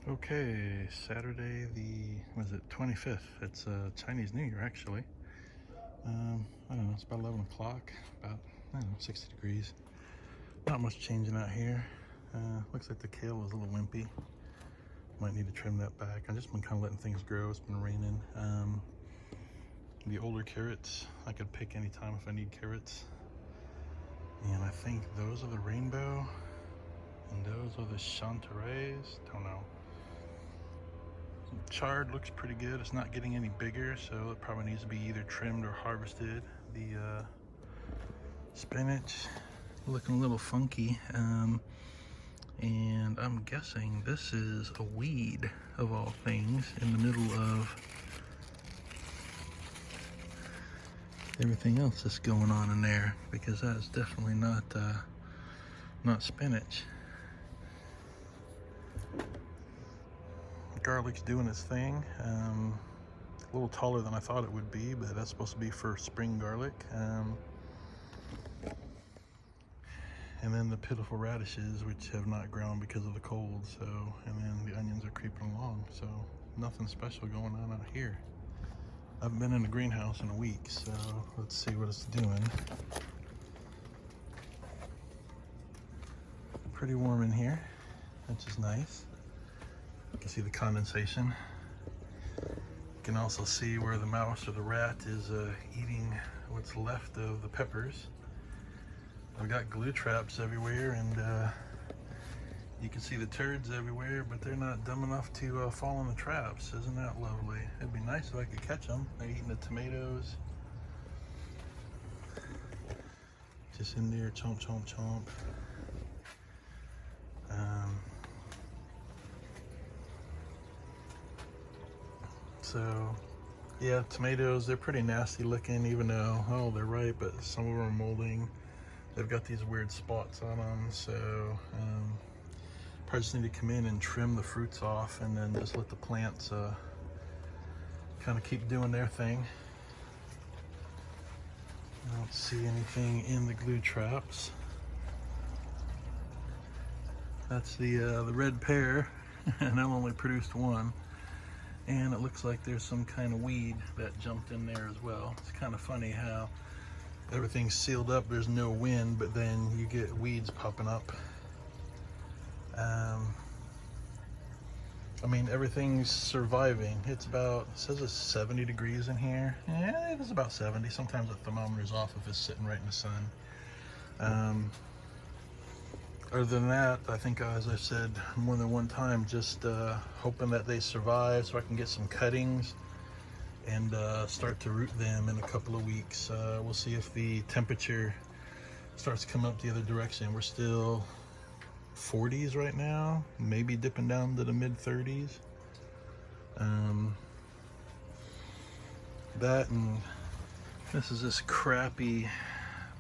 Okay, Saturday the, was it 25th? It's Chinese New Year actually. I don't know, it's about 11 o'clock, about, I don't know, 60 degrees. Not much changing out here. Looks like the kale is a little wimpy. Might need to trim that back. I've just been kind of letting things grow. It's been raining. The older carrots, I could pick anytime if I need carrots. And I think those are the rainbow, and those are the chanterelles. Don't know. Chard looks pretty good. It's not getting any bigger, so it probably needs to be either trimmed or harvested. The spinach looking a little funky, and I'm guessing this is a weed of all things in the middle of everything else that's going on in there, because that's definitely not spinach. Garlic's doing its thing. A little taller than I thought it would be, but that's supposed to be for spring garlic. And then the pitiful radishes, which have not grown because of the cold. So, and then the onions are creeping along. So nothing special going on out here. I haven't been in the greenhouse in a week, so let's see what it's doing. Pretty warm in here, which is nice. You can see the condensation. You can also see where the mouse or the rat is eating what's left of the peppers. I've got glue traps everywhere, and you can see the turds everywhere, but they're not dumb enough to fall in the traps. Isn't that lovely? It'd be nice if I could catch them. They're eating the tomatoes. Just in there, chomp, chomp, chomp. So, yeah, tomatoes, they're pretty nasty looking, even though, oh, they're ripe, but some of them are molding. They've got these weird spots on them, so probably just need to come in and trim the fruits off, and then just let the plants kind of keep doing their thing. I don't see anything in the glue traps. That's the red pear, and I've only produced one. And it looks like there's some kind of weed that jumped in there as well. It's kind of funny how everything's sealed up, there's no wind, but then you get weeds popping up. I mean, everything's surviving. It's about, it says it's 70 degrees in here. Yeah, it is about 70. Sometimes the thermometer's off if it's sitting right in the sun. Other than that, I think, as I've said more than one time, just hoping that they survive so I can get some cuttings and start to root them in a couple of weeks. We'll see if the temperature starts to come up the other direction. We're still 40s right now, maybe dipping down to the mid 30s. That, and this is this crappy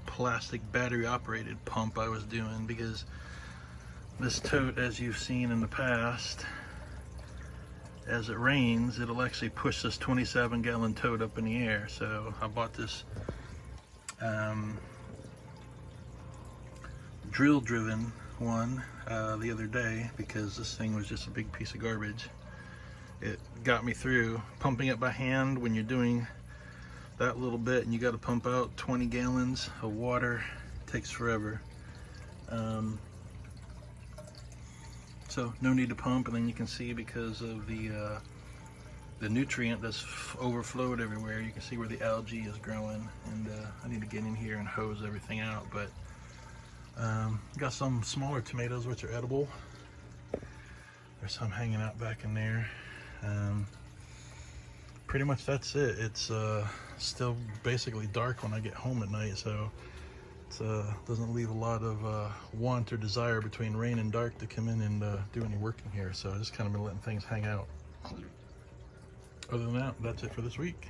plastic battery operated pump I was doing, because this tote, as you've seen in the past, as it rains, it'll actually push this 27-gallon tote up in the air. So I bought this drill driven one the other day, because this thing was just a big piece of garbage. It got me through. Pumping it by hand, when you're doing that little bit and you got to pump out 20 gallons of water, takes forever. So no need to pump, and then you can see, because of the nutrient that's overflowed everywhere, you can see where the algae is growing, and I need to get in here and hose everything out. But got some smaller tomatoes which are edible. There's some hanging out back in there. Pretty much that's it. It's still basically dark when I get home at night, so it doesn't leave a lot of want or desire between rain and dark to come in and do any work in here. So I just kind of been letting things hang out. Other than that, that's it for this week.